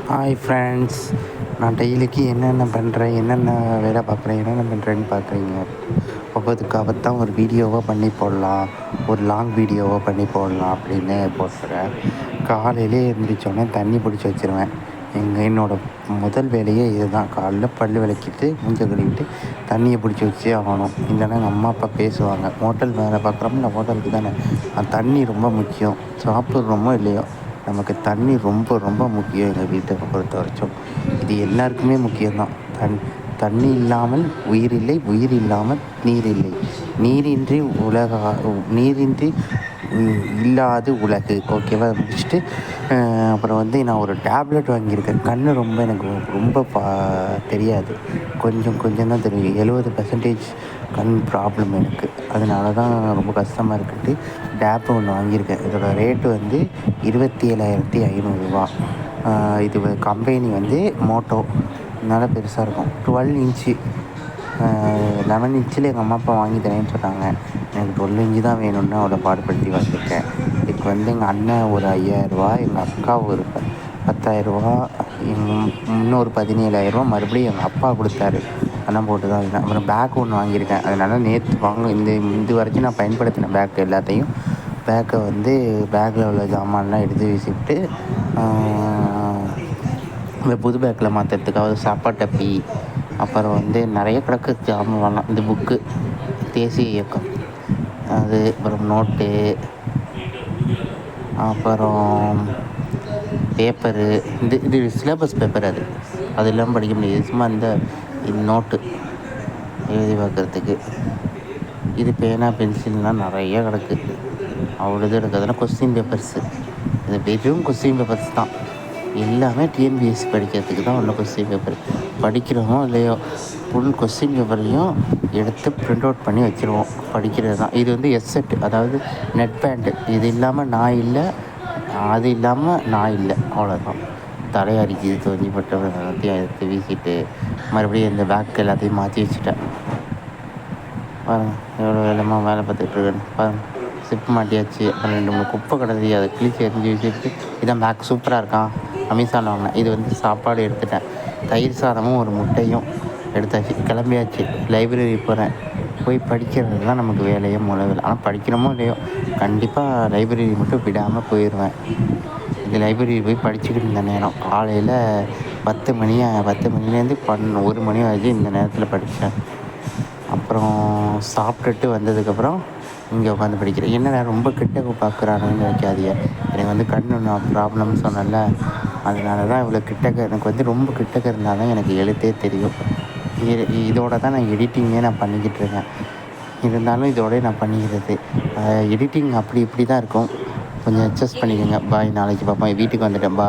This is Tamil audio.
ஹாய் ஃப்ரெண்ட்ஸ், நான் டெய்லிக்கு என்னென்ன பண்ணுறேன், என்னென்ன வேலை பார்க்குறேன், என்னென்ன பண்ணுறேன்னு பார்க்குறீங்க. ஒவ்வொருத்துக்காகத்தான் ஒரு வீடியோவாக பண்ணி போடலாம், ஒரு லாங் வீடியோவாக பண்ணி போடலாம் அப்படின்னு போட்டுறேன். காலையிலே எழுந்திரிச்சோடனே தண்ணி பிடிச்சி வச்சுருவேன். என்னோடய முதல் வேலையே இது தான். காலைல பல் விளக்கிட்டு மூஞ்ச கழுவிட்டு தண்ணியை பிடிச்சி வச்சே ஆகணும். இல்லைன்னா எங்கள் அம்மா அப்பா பேசுவாங்க. ஹோட்டல் வேலை பார்க்குறோம்ல, ஹோட்டலுக்கு தானே தண்ணி ரொம்ப முக்கியம். சாப்பிட்றோமோ இல்லையோ, நமக்கு தண்ணி ரொம்ப ரொம்ப முக்கியம். எங்கள் வீட்டை பொறுத்த வரைக்கும் இது எல்லாருக்குமே முக்கியம்தான். தண்ணி இல்லாமல் உயிர் இல்லை, உயிர் இல்லாமல் நீர் இல்லை, நீரின்றி நீரின்றி இல்லாது உலகு. ஓகேவா? முடிச்சுட்டு அப்புறம் நான் ஒரு டேப்லெட் வாங்கியிருக்கேன். ரொம்ப எனக்கு ரொம்ப தெரியாது, கொஞ்சம் தான் தெரியும். 70% கண் ப்ராப்ளம் எனக்கு. அதனால தான் ரொம்ப கஷ்டமாக இருக்குன்ட்டு டேப் ஒன்று வாங்கியிருக்கேன். இதோட ரேட்டு 27,500 இது கம்பெனி மோட்டோ. அதனால் பெருசாக இருக்கும். 12 இன்ச்சு 11 இன்ச்சில் எங்கள் அம்மா அப்பா வாங்கி தரேன்னு சொன்னாங்க. எனக்கு 12 இன்ச்சு தான் வேணும்னு அவ்வளோ பாடுபடுத்தி வாங்கியிருக்கேன். இதுக்கு எங்கள் அண்ணன் ஒரு 5,000, எங்கள் அக்கா ஒரு 10,000, இன்னொரு 17,000 மறுபடியும் எங்கள் அப்பா கொடுத்தாரு. அதெல்லாம் போட்டு தான் இருந்தேன். அப்புறம் பேக் ஒன்று வாங்கியிருக்கேன். அதனால் நேற்று இது வரைக்கும் நான் பயன்படுத்தின பேக் எல்லாத்தையும் பேக்கில் உள்ள ஜாமான்லாம் எடுத்து வீசிவிட்டு இந்த புது பேக்கில் மாற்றுறதுக்காக சாப்பாட்டு டப்பி, அப்புறம் நிறைய கிடக்கு ஜாமான் வரலாம். இந்த புக்கு தேசிய இயக்கம் அது, அப்புறம் நோட்டு, அப்புறம் பேப்பரு, இது சிலபஸ் பேப்பர். அது இல்லாமல் படிக்க முடியாது. சும்மா இந்த நோட்டு எழுதி பார்க்குறதுக்கு. இது பேனா பென்சில்லாம் நிறைய கிடக்கு. அவ்வளோ இது இருக்குது. அதெல்லாம் கொஸ்டின் பேப்பர்ஸு. இது வெறும் கொஸ்டின் பேப்பர்ஸ் தான். எல்லாமே டிஎன்பிஎஸ்சி படிக்கிறதுக்கு தான் உள்ள கொஸ்டின் பேப்பர். படிக்கிறோமோ இல்லையோ, ஃபுல் கொஸ்டின் பேப்பரையும் எடுத்து ப்ரிண்ட் அவுட் பண்ணி வச்சுருவோம். படிக்கிறது தான். இது எஸ்செட், அதாவது நெட் பேண்டு. இது இல்லாமல் நான் இல்லை, அது இல்லாமல் நான் இல்லை. அவ்வளோதான். தலையடிக்குது தோஞ்சிப்பட்ட எல்லாத்தையும் எடுத்து வீசிட்டு மறுபடியும் இந்த பேக் எல்லாத்தையும் மாற்றி வச்சுட்டேன். பாருங்கள் எவ்வளோ வேலை பார்த்துட்ருக்கேன்னு பாருங்கள். சிப் மாட்டியாச்சு. அப்புறம் 2-3 குப்பை கிடந்தி, அதை கிழிச்சு எரிஞ்சு வச்சுட்டு இதான் பேக் சூப்பராக இருக்கான், அமேசானில் வாங்கினேன். இது சாப்பாடு எடுத்துட்டேன். தயிர் சாதமும் ஒரு முட்டையும் எடுத்தாச்சு. கிளம்பியாச்சு. லைப்ரரி போகிறேன். போய் படிக்கிறது தான் நமக்கு வேலையே மூலவில். ஆனால் படிக்கிறோமோ இல்லையோ, கண்டிப்பாக லைப்ரரி மட்டும் விடாமல் போயிடுவேன். இந்த லைப்ரரி போய் படிச்சுக்கிட்டு இருந்த நேரம் காலையில் 10 மணிலேருந்து 1 மணி வரைக்கும் இந்த நேரத்தில் படித்தேன். அப்புறம் சாப்பிட்டுட்டு வந்ததுக்கப்புறம் இங்கே உட்காந்து படிக்கிறேன். என்னடா ரொம்ப கிட்டக்க பார்க்குறானுன்னு நினைக்காதீங்க. எனக்கு கண்ணு ப்ராப்ளம்னு சொன்னேன்ல, அதனால தான் இவ்வளோ கிட்டக்க. எனக்கு ரொம்ப கிட்டக்க இருந்தால் தான் எனக்கு எழுத்தே தெரியும். இதோட தான் நான் எடிட்டிங்கே பண்ணிக்கிட்டு இருக்கேன். இருந்தாலும் இதோடய நான் பண்ணிக்கிறது. எடிட்டிங் அப்படி இப்படி தான் இருக்கும். கொஞ்சம் அட்ஜஸ்ட் பண்ணிக்கோங்க. பாய். நாளைக்கு பார்ப்போம். வீட்டுக்கு வந்துட்டேன். பாய்.